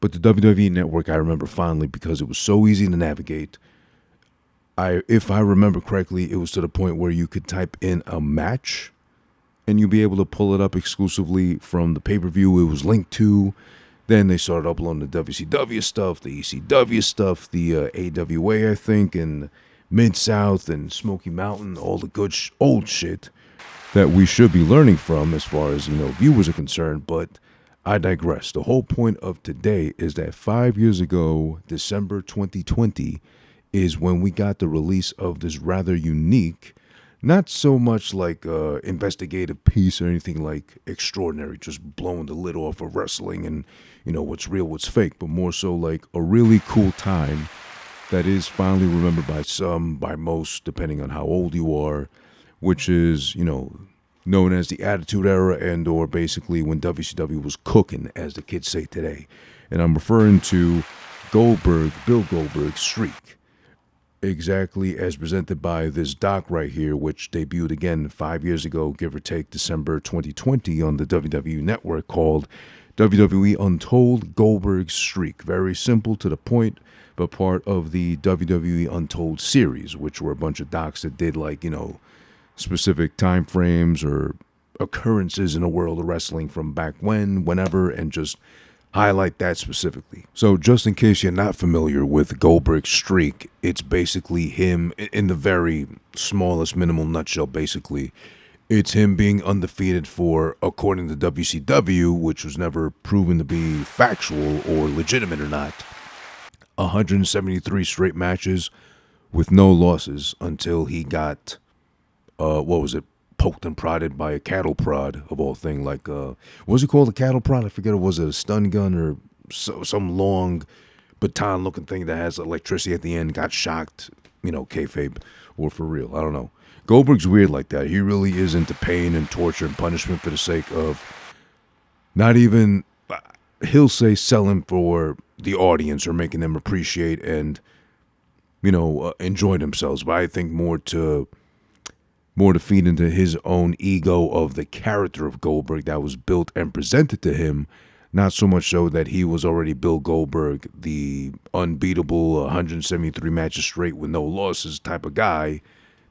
But the WWE Network, I remember fondly because it was so easy to navigate. If I remember correctly, it was to the point where you could type in a match and you'd be able to pull it up exclusively from the pay-per-view it was linked to. Then they started uploading the WCW stuff, the ECW stuff, the AWA, I think, and Mid-South and Smoky Mountain, all the good old shit that we should be learning from as far as, viewers are concerned. But I digress. The whole point of today is that 5 years ago, December 2020, is when we got the release of this rather unique, not so much like investigative piece or anything like extraordinary, just blowing the lid off of wrestling and, what's real, what's fake, but more so like a really cool time that is finally remembered by some, by most, depending on how old you are, which is, known as the Attitude Era and or basically when WCW was cooking, as the kids say today. And I'm referring to Bill Goldberg's Streak, exactly as presented by this doc right here, which debuted again 5 years ago, give or take December 2020 on the WWE Network, called WWE Untold, Goldberg Streak. Very simple, to the point, but part of the WWE Untold series, which were a bunch of docs that did like, specific time frames or occurrences in the world of wrestling from back whenever, and just highlight that specifically. So just in case you're not familiar with Goldberg's Streak, it's basically him in the very smallest minimal nutshell. Basically, it's him being undefeated for, according to WCW, which was never proven to be factual or legitimate or not, 173 straight matches with no losses until he got poked and prodded by a cattle prod of all things. Like, what was it called, a cattle prod? I forget. Was it a stun gun or some long baton looking thing that has electricity at the end? Got shocked, kayfabe or for real. I don't know. Goldberg's weird like that. He really is into pain and torture and punishment for the sake of not even, he'll say, selling for the audience or making them appreciate and, enjoy themselves. But I think more to feed into his own ego of the character of Goldberg that was built and presented to him, not so much so that he was already Bill Goldberg, the unbeatable 173 matches straight with no losses type of guy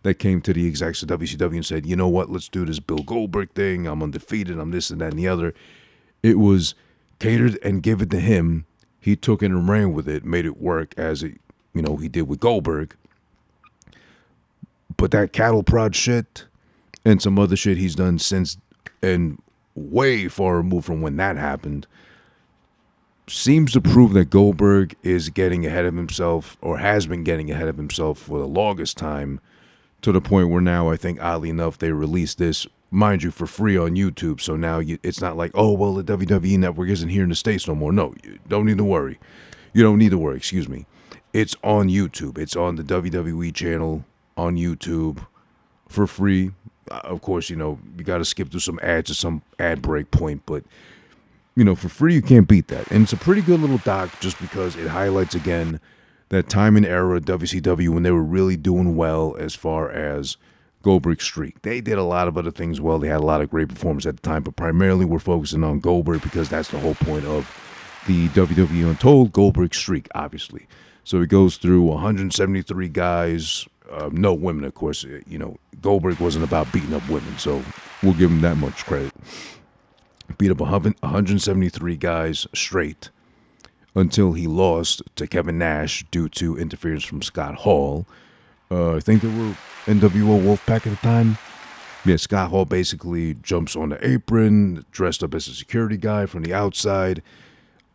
that came to the execs of WCW and said, you know what, let's do this Bill Goldberg thing. I'm undefeated. I'm this and that and the other. It was catered and given to him. He took it and ran with it, made it work as it, he did with Goldberg. But that cattle prod shit and some other shit he's done since, and way far removed from when that happened, seems to prove that Goldberg is getting ahead of himself, or has been getting ahead of himself for the longest time, to the point where now I think, oddly enough, they released this, mind you, for free on YouTube. So now it's not like, oh, well, the WWE Network isn't here in the States no more. No, you don't need to worry. You don't need to worry, excuse me. It's on YouTube. It's on the WWE channel on YouTube for free. Of course, you got to skip through some ads or some ad break point, but, for free, you can't beat that. And it's a pretty good little doc just because it highlights, again, that time and era of WCW when they were really doing well as far as Goldberg Streak. They did a lot of other things well. They had a lot of great performers at the time, but primarily we're focusing on Goldberg because that's the whole point of the WWE Untold, Goldberg Streak, obviously. So it goes through 173 guys, no women, of course. Goldberg wasn't about beating up women, so we'll give him that much credit. Beat up 173 guys straight until he lost to Kevin Nash due to interference from Scott Hall. I think they were NWO Wolfpack at the time. Yeah, Scott Hall basically jumps on the apron, dressed up as a security guy from the outside,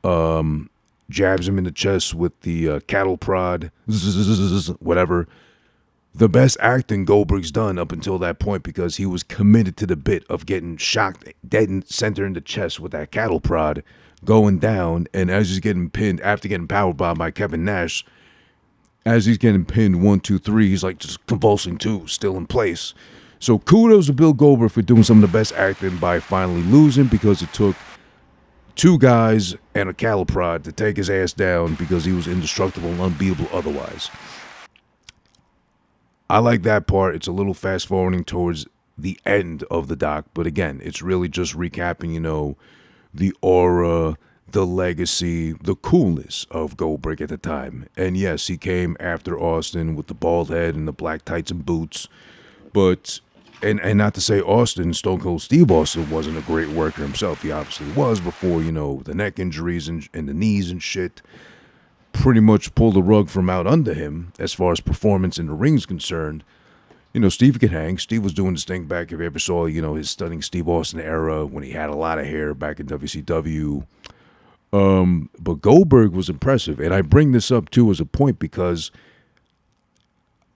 jabs him in the chest with the cattle prod, whatever. The best acting Goldberg's done up until that point, because he was committed to the bit of getting shocked dead and center in the chest with that cattle prod, going down, and as he's getting pinned, after getting powerbombed by Kevin Nash, as he's getting pinned 1, 2, 3, he's like just convulsing too, still in place. So kudos to Bill Goldberg for doing some of the best acting by finally losing, because it took 2 guys and a cattle prod to take his ass down because he was indestructible and unbeatable otherwise. I like that part. It's a little fast forwarding towards the end of the doc, but again, it's really just recapping, the aura, the legacy, the coolness of Goldberg at the time. And yes, he came after Austin with the bald head and the black tights and boots. But, and not to say Stone Cold Steve Austin wasn't a great worker himself. He obviously was before, the neck injuries and the knees and shit pretty much pulled the rug from out under him as far as performance in the ring is concerned. Steve could hang. Steve was doing this thing back, if you ever saw, his stunning Steve Austin era when he had a lot of hair back in WCW. But Goldberg was impressive. And I bring this up, too, as a point because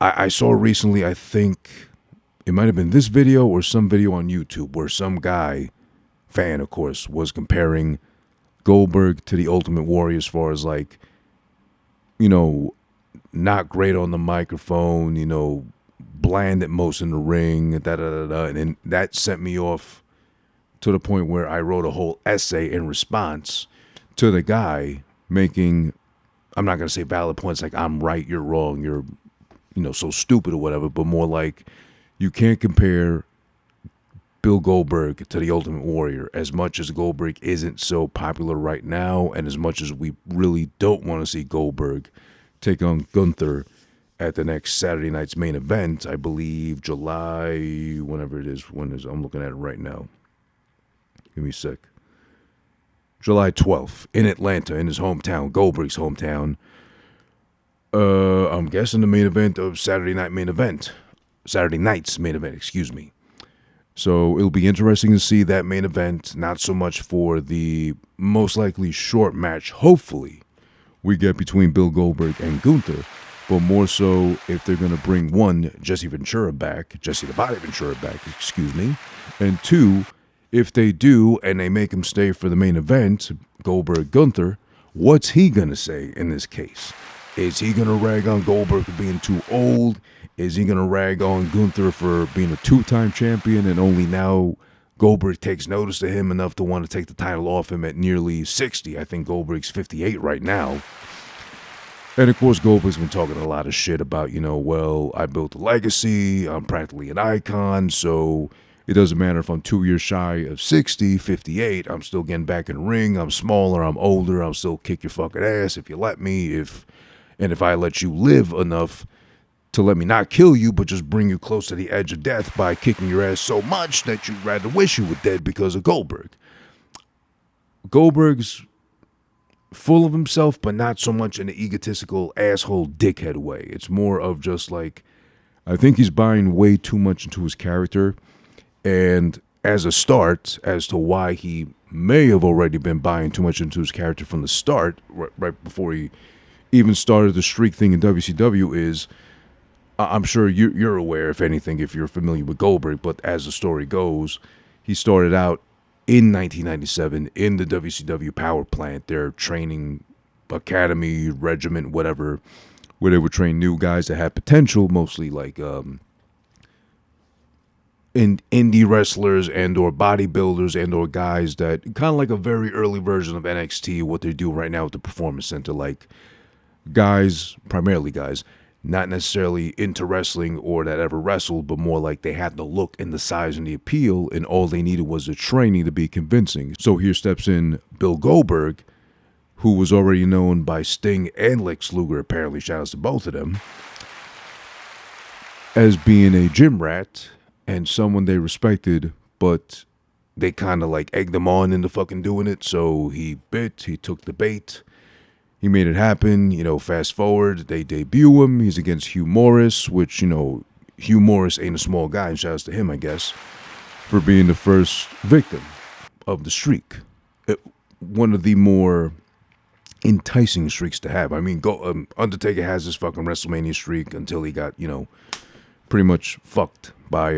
I saw recently, I think it might have been this video or some video on YouTube where some guy, fan, of course, was comparing Goldberg to the Ultimate Warrior as far as, like, not great on the microphone, bland at most in the ring, and then that sent me off to the point where I wrote a whole essay in response to the guy making, I'm not going to say valid points like I'm right, you're wrong, you're, so stupid or whatever, but more like you can't compare Bill Goldberg to the Ultimate Warrior. As much as Goldberg isn't so popular right now, and as much as we really don't want to see Goldberg take on Gunther at the next Saturday night's main event, I believe July, whenever it is, I'm looking at it right now. Give me a sec. July 12th in Atlanta, in his hometown, Goldberg's hometown. I'm guessing the main event of Saturday night's main event, excuse me. So it'll be interesting to see that main event, not so much for the most likely short match, hopefully, we get between Bill Goldberg and Gunther, but more so if they're going to bring one, Jesse the Body Ventura back, excuse me, and two, if they do and they make him stay for the main event, Goldberg-Gunther, what's he going to say in this case? Is he going to rag on Goldberg for being too old? Is he going to rag on Gunther for being a two-time champion and only now Goldberg takes notice to him enough to want to take the title off him at nearly 60? I think Goldberg's 58 right now. And, of course, Goldberg's been talking a lot of shit about, well, I built a legacy, I'm practically an icon, so it doesn't matter if I'm 2 years shy of 60, 58, I'm still getting back in the ring, I'm smaller, I'm older, I'll still kick your fucking ass if you let me, if I let you live enough to let me not kill you, but just bring you close to the edge of death by kicking your ass so much that you'd rather wish you were dead because of Goldberg. Goldberg's full of himself, but not so much in an egotistical asshole dickhead way. It's more of just like, I think he's buying way too much into his character. And as a start, as to why he may have already been buying too much into his character from the start, right before he even started the streak thing in WCW, is, I'm sure you're aware, if anything, if you're familiar with Goldberg, but as the story goes, he started out in 1997 in the WCW power plant, their training academy, regiment, whatever, where they would train new guys that had potential, mostly like in indie wrestlers and or bodybuilders and or guys that kind of like a very early version of NXT, what they do right now at the Performance Center, like guys, primarily guys, not necessarily into wrestling or that ever wrestled, but more like they had the look and the size and the appeal, and all they needed was the training to be convincing. So here steps in Bill Goldberg, who was already known by Sting and Lex Luger, apparently, shout outs to both of them, as being a gym rat and someone they respected, but they kind of like egged him on into fucking doing it. So he took the bait. He made it happen. Fast forward, they debut him. He's against Hugh Morris, which, Hugh Morris ain't a small guy, and shouts to him, I guess, for being the first victim of the streak. One of the more enticing streaks to have. I mean, Undertaker has this fucking WrestleMania streak until he got, pretty much fucked by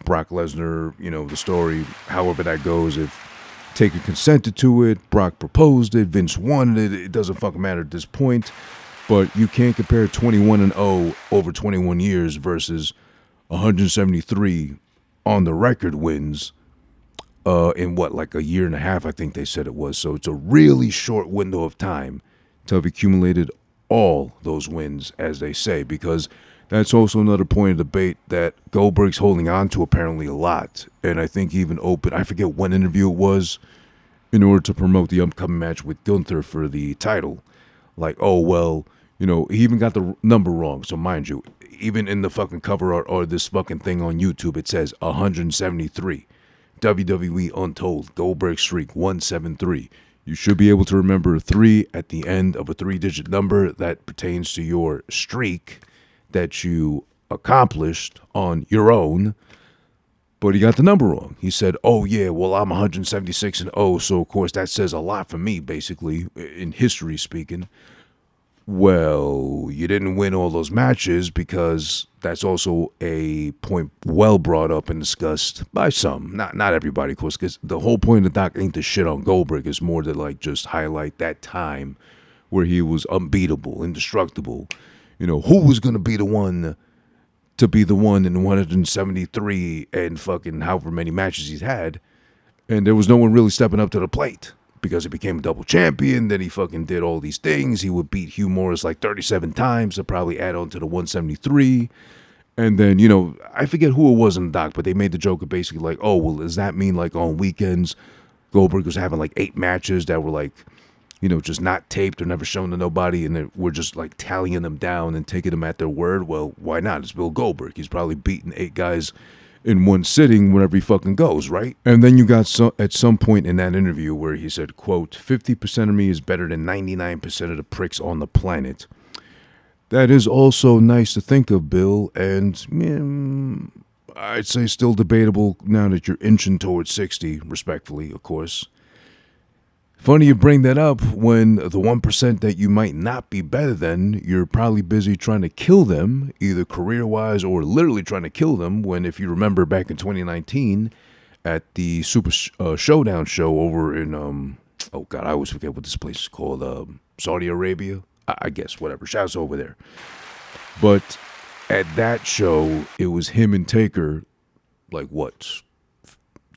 Brock Lesnar. The story, however that goes, if Taker consented to it, Brock proposed it, Vince wanted it, it doesn't fucking matter at this point. But you can't compare 21-0 over 21 years versus 173 on the record wins in like a year and a half, I think they said it was. So it's a really short window of time to have accumulated all those wins, as they say, because that's also another point of debate that Goldberg's holding on to apparently a lot. And I think even I forget what interview it was, in order to promote the upcoming match with Gunther for the title. Like, oh, well, he even got the number wrong. So mind you, even in the fucking cover art or this fucking thing on YouTube, it says 173. WWE Untold, Goldberg Streak, 173. You should be able to remember 3 at the end of a 3-digit number that pertains to your streak that you accomplished on your own. But he got the number wrong. He said, oh, yeah, well, I'm 176-0, so of course that says a lot for me, basically, in history speaking. Well, you didn't win all those matches because that's also a point well brought up and discussed by some. Not everybody, of course, because the whole point of Doc ain't to shit on Goldberg. Is more to, like, just highlight that time where he was unbeatable, indestructible. Who was going to be the one in 173 and fucking however many matches he's had, and there was no one really stepping up to the plate because he became a double champion. Then he fucking did all these things. He would beat Hugh Morris like 37 times to probably add on to the 173. And then, I forget who it was in the doc, but they made the joke of basically like, oh, well, does that mean like on weekends Goldberg was having like 8 matches that were like, just not taped or never shown to nobody, and we're just like tallying them down and taking them at their word? Well, why not? It's Bill Goldberg. He's probably beaten 8 guys in one sitting whenever he fucking goes, right? And then you got at some point in that interview where he said, quote, 50% of me is better than 99% of the pricks on the planet. That is also nice to think of, Bill, and I'd say still debatable now that you're inching towards 60, respectfully, of course. Funny you bring that up when the 1% that you might not be better than, you're probably busy trying to kill them, either career-wise or literally trying to kill them, when, if you remember back in 2019 at the Super Showdown show over in, oh God, I always forget what this place is called, Saudi Arabia? I guess, whatever, shouts over there. But at that show, it was him and Taker, like what,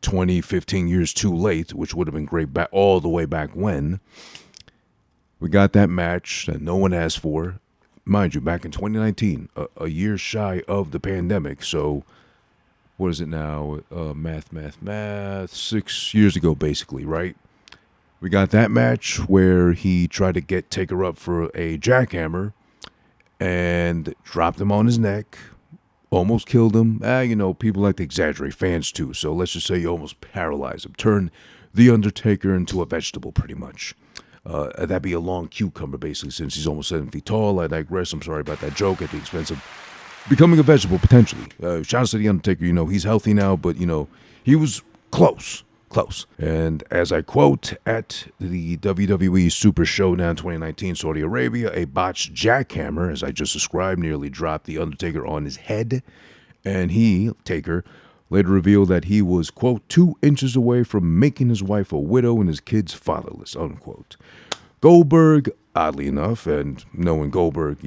20, 15 years too late, which would have been great back all the way back when. We got that match that no one asked for. Mind you, back in 2019, a year shy of the pandemic. So, what is it now? Math. 6 years ago, basically, right? We got that match where he tried to get Taker up for a jackhammer and dropped him on his neck. Almost killed him. People like to exaggerate, fans too. So let's just say you almost paralyzed him. Turn the Undertaker into a vegetable, pretty much. That'd be a long cucumber, basically, since he's almost 7 feet tall. I digress. I'm sorry about that joke at the expense of becoming a vegetable, potentially. Shout out to the Undertaker. He's healthy now, but, he was close. And as I quote, at the WWE Super Showdown 2019 Saudi Arabia, a botched jackhammer, as I just described, nearly dropped the Undertaker on his head. And he, Taker, later revealed that he was, quote, 2 inches away from making his wife a widow and his kids fatherless, unquote. Goldberg, oddly enough, and knowing Goldberg,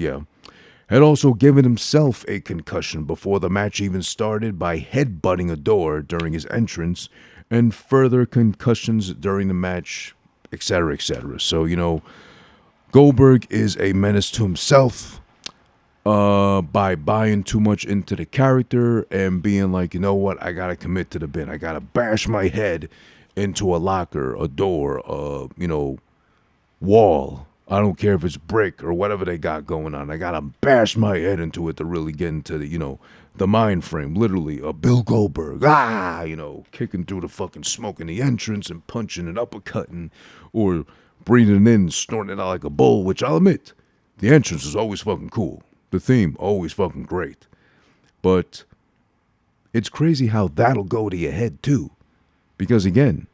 had also given himself a concussion before the match even started by headbutting a door during his entrance, and further concussions during the match, etc., etc. So, Goldberg is a menace to himself by buying too much into the character and being like, you know what, I got to commit to the bit. I got to bash my head into a locker, a door, wall. I don't care if it's brick or whatever they got going on. I got to bash my head into it to really get into the mind frame, literally, Bill Goldberg, kicking through the fucking smoke in the entrance and punching and uppercutting or breathing in and snorting it out like a bull, which I'll admit, the entrance is always fucking cool. The theme, always fucking great. But it's crazy how that'll go to your head, too. Because, again,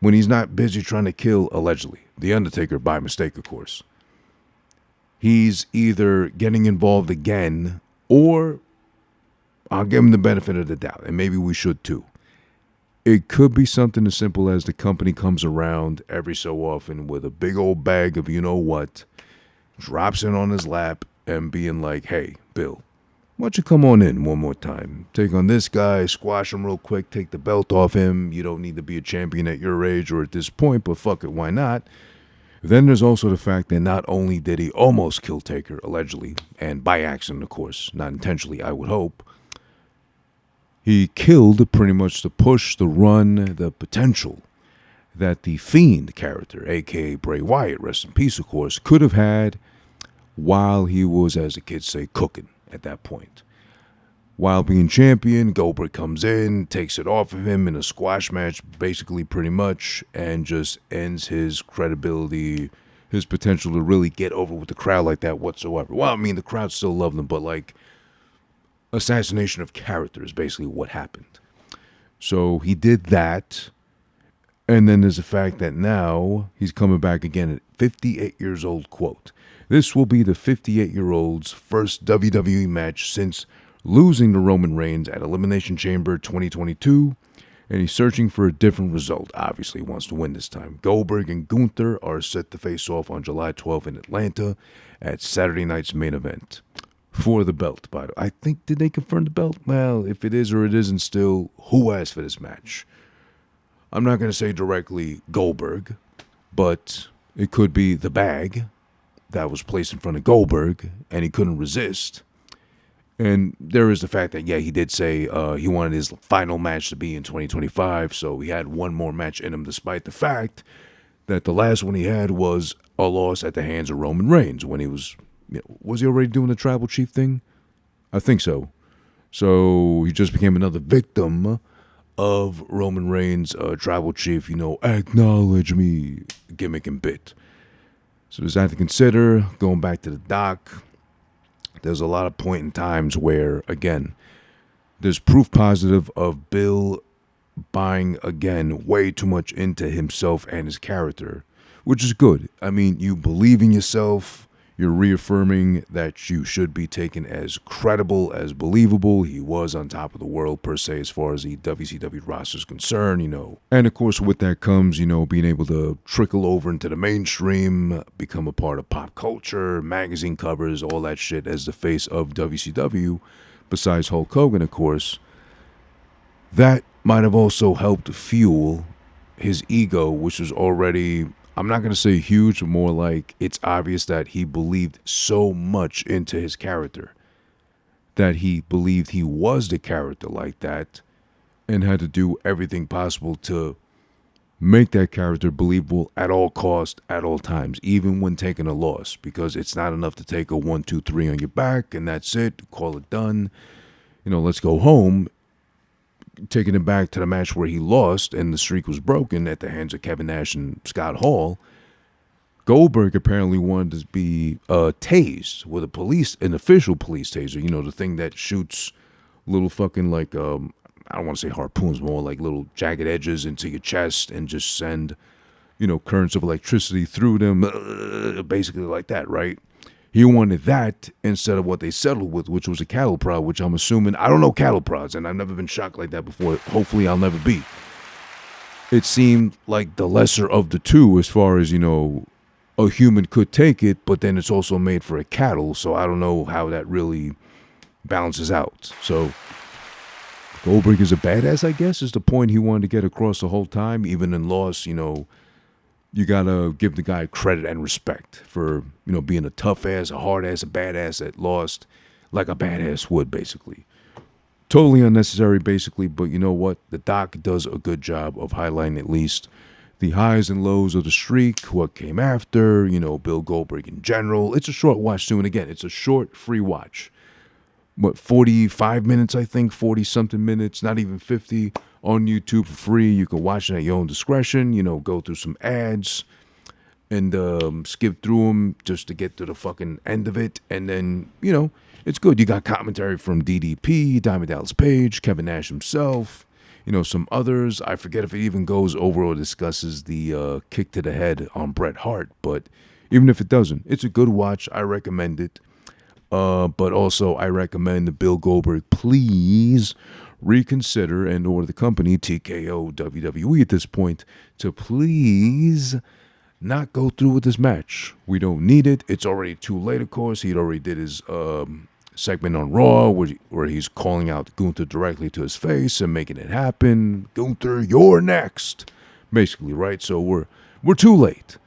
when he's not busy trying to kill, allegedly, the Undertaker by mistake, of course, he's either getting involved again or I'll give him the benefit of the doubt, and maybe we should too. It could be something as simple as the company comes around every so often with a big old bag of you-know-what, drops it on his lap, and being like, hey, Bill, why don't you come on in one more time? Take on this guy, squash him real quick, take the belt off him. You don't need to be a champion at your age or at this point, but fuck it, why not? Then there's also the fact that not only did he almost kill Taker, allegedly, and by accident, of course, not intentionally, I would hope, he killed pretty much the push, the run, the potential that the Fiend character, aka Bray Wyatt, rest in peace, of course, could have had while he was, as the kids say, cooking at that point. While being champion, Goldberg comes in, takes it off of him in a squash match, basically pretty much, and just ends his credibility, his potential to really get over with the crowd like that whatsoever. Well, I mean, the crowd still loved him, but like, assassination of character is basically what happened. So he did that, and then there's the fact that now he's coming back again at 58 years old, quote. This will be the 58-year-old's first WWE match since losing to Roman Reigns at Elimination Chamber 2022, and he's searching for a different result. Obviously, he wants to win this time. Goldberg and Gunther are set to face off on July 12th in Atlanta at Saturday night's main event for the belt. By the way, I think, did they confirm the belt? Well, if it is or it isn't still, who asked for this match? I'm not going to say directly Goldberg, but it could be the bag that was placed in front of Goldberg, and he couldn't resist. And there is the fact that, yeah, he did say he wanted his final match to be in 2025, so he had one more match in him, despite the fact that the last one he had was a loss at the hands of Roman Reigns when he was he already doing the tribal chief thing? I think so. So he just became another victim of Roman Reigns' tribal chief, acknowledge me gimmick and bit. So there's that to consider. Going back to the doc, there's a lot of point in times where, again, there's proof positive of Bill buying, again, way too much into himself and his character, which is good. I mean, you believe in yourself. You're reaffirming that you should be taken as credible, as believable. He was on top of the world, per se, as far as the WCW roster is concerned, And, of course, with that comes, being able to trickle over into the mainstream, become a part of pop culture, magazine covers, all that shit as the face of WCW, besides Hulk Hogan, of course. That might have also helped fuel his ego, which was already, I'm not going to say huge, but more like it's obvious that he believed so much into his character, that he believed he was the character like that, and had to do everything possible to make that character believable at all costs, at all times, even when taking a loss, because it's not enough to take a 1, 2, 3 on your back, and that's it, call it done, let's go home. Taking it back to the match where he lost and the streak was broken at the hands of Kevin Nash and Scott Hall, Goldberg apparently wanted to be tased with an official police taser, the thing that shoots little fucking I don't want to say harpoons, more like little jagged edges into your chest and just send, currents of electricity through them, basically like that, right? He wanted that instead of what they settled with, which was a cattle prod, which I'm assuming, I don't know cattle prods, and I've never been shocked like that before. Hopefully I'll never be. It seemed like the lesser of the two as far as, a human could take it, but then it's also made for a cattle, so I don't know how that really balances out. So Goldberg is a badass, I guess, is the point he wanted to get across the whole time. Even in loss, you gotta give the guy credit and respect for, being a tough ass, a hard ass, a badass that lost like a badass would, basically. Totally unnecessary, basically, but you know what? The doc does a good job of highlighting at least the highs and lows of the streak, what came after, Bill Goldberg in general. It's a short watch, too, and again, it's a short, free watch. 45 minutes, I think, 40-something minutes, not even 50, on YouTube for free. You can watch it at your own discretion, go through some ads and skip through them just to get to the fucking end of it. And then, it's good. You got commentary from DDP, Diamond Dallas Page, Kevin Nash himself, some others. I forget if it even goes over or discusses the kick to the head on Bret Hart, but even if it doesn't, it's a good watch. I recommend it. But also, I recommend Bill Goldberg, please reconsider, and or the company, TKO WWE at this point, to please not go through with this match. We don't need it. It's already too late, of course. He already did his segment on Raw where he's calling out Gunther directly to his face and making it happen. Gunther, you're next. Basically, right? So we're too late.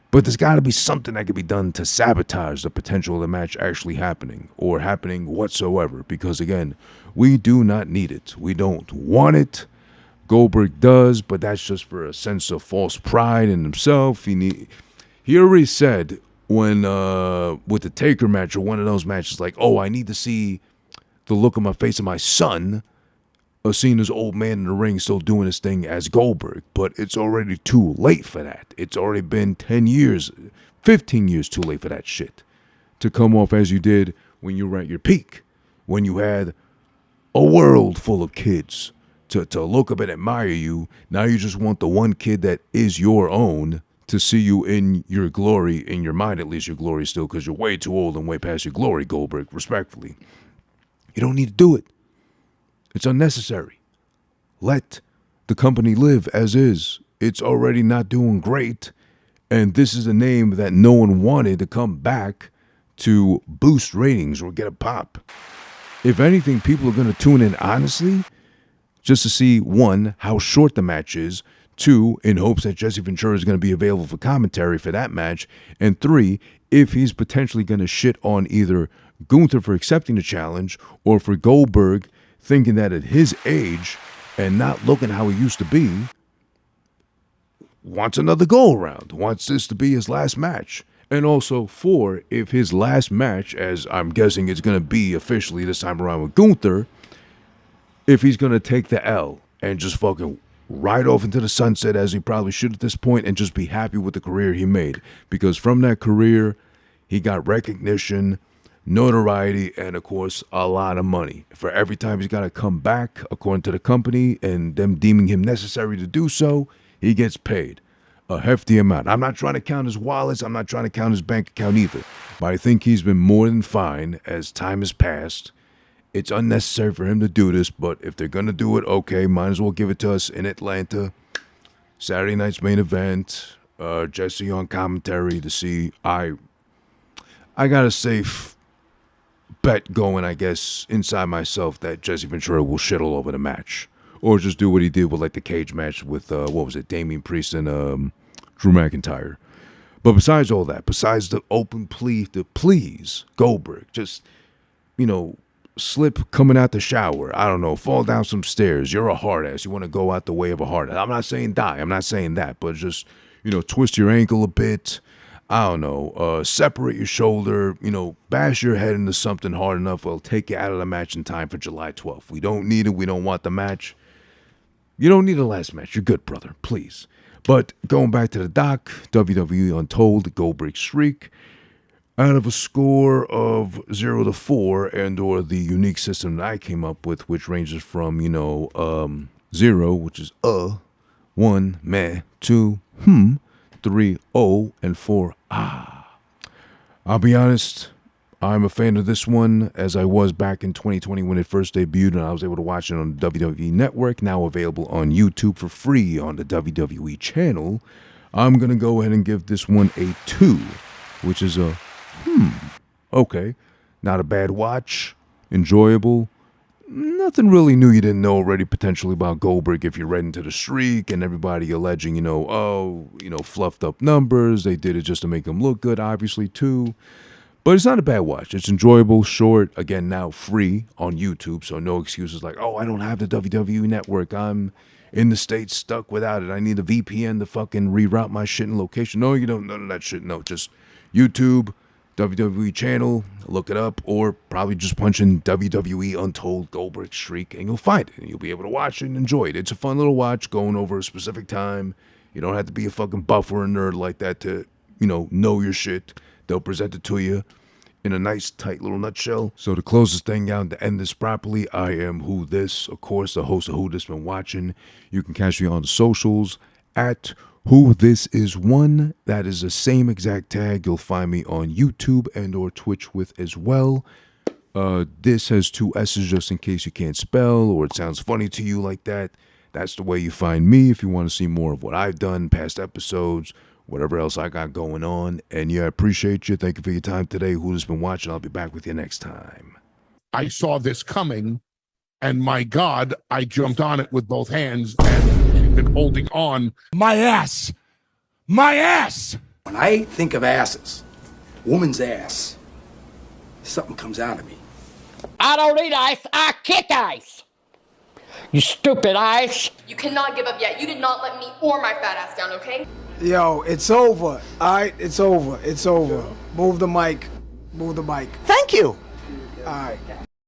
But there's got to be something that can be done to sabotage the potential of the match actually happening or happening whatsoever. Because, again, we do not need it. We don't want it. Goldberg does, but that's just for a sense of false pride in himself. He already said when with the Taker match or one of those matches, like, oh, I need to see the look on my face of my son, seeing this old man in the ring still doing his thing as Goldberg. But it's already too late for that. It's already been 10 years, 15 years too late for that shit to come off as you did when you were at your peak, when you had a world full of kids to look up and admire you. Now you just want the one kid that is your own to see you in your glory, in your mind at least, your glory still, because you're way too old and way past your glory, Goldberg, respectfully. You don't need to do it. It's unnecessary. Let the company live as is. It's already not doing great, and this is a name that no one wanted to come back to boost ratings or get a pop. If anything, people are going to tune in honestly just to see, one, how short the match is, two, in hopes that Jesse Ventura is going to be available for commentary for that match, and three, if he's potentially going to shit on either Gunther for accepting the challenge or for Goldberg thinking that at his age and not looking how he used to be, wants another go-around, wants this to be his last match. And also, four, if his last match, as I'm guessing it's going to be officially this time around with Gunther, if he's going to take the L and just fucking ride off into the sunset as he probably should at this point and just be happy with the career he made. Because from that career, he got recognition, notoriety, and of course, a lot of money. For every time he's got to come back, according to the company, and them deeming him necessary to do so, he gets paid a hefty amount. I'm not trying to count his wallets. I'm not trying to count his bank account either. But I think he's been more than fine as time has passed. It's unnecessary for him to do this, but if they're going to do it, okay, might as well give it to us in Atlanta. Saturday night's main event. Jesse on commentary to see. I got a safe bet going, I guess, inside myself that Jesse Ventura will shit all over the match. Or just do what he did with like the cage match with, Damian Priest and Drew McIntyre. But besides all that, besides the open plea to please Goldberg, just, slip coming out the shower, I don't know, fall down some stairs, you're a hard ass, you want to go out the way of a hard ass. I'm not saying die, I'm not saying that, but just, twist your ankle a bit, I don't know, separate your shoulder, bash your head into something hard enough, it'll take you out of the match in time for July 12th. We don't need it, we don't want the match. You don't need a last match, you're good, brother, please. But going back to the doc, WWE Untold, Goldberg Streak, out of a score of 0 to 4, and or the unique system that I came up with, which ranges from, 0, which is 1, meh, 2, 3, oh, and 4, ah. I'll be honest, I'm a fan of this one, as I was back in 2020 when it first debuted, and I was able to watch it on the WWE Network, now available on YouTube for free on the WWE channel. I'm going to go ahead and give this one a 2, which is a okay, not a bad watch, enjoyable, nothing really new you didn't know already potentially about Goldberg if you read into the streak and everybody alleging, fluffed up numbers, they did it just to make him look good, obviously, too. But it's not a bad watch. It's enjoyable, short, again, now free on YouTube, so no excuses like, oh, I don't have the WWE Network, I'm in the States stuck without it, I need a VPN to fucking reroute my shit and location. No, you don't, none of that shit, no, just YouTube, WWE channel, look it up, or probably just punch in WWE Untold Goldberg Streak, and you'll find it, and you'll be able to watch it and enjoy it. It's a fun little watch, going over a specific time. You don't have to be a fucking buff or a nerd like that to, know your shit. They'll present it to you in a nice, tight little nutshell. So to close this thing out, to end this properly, I am Who This, of course, the host of Who This been watching. You can catch me on the socials at Who This Is One. That is the same exact tag you'll find me on YouTube and or Twitch with as well. This has 2 S's just in case you can't spell or it sounds funny to you like that. That's the way you find me if you want to see more of what I've done, past episodes, whatever else I got going on. And yeah, I appreciate you. Thank you for your time today. Who has been watching? I'll be back with you next time. I saw this coming, and my God, I jumped on it with both hands and been holding on. My ass! My ass! When I think of asses, woman's ass, something comes out of me. I don't eat ice, I kick ice. You stupid eyes! You cannot give up yet. You did not let me or my fat ass down, okay? Yo, it's over. All right, it's over. It's over. Move the mic. Move the mic. Thank you! All right.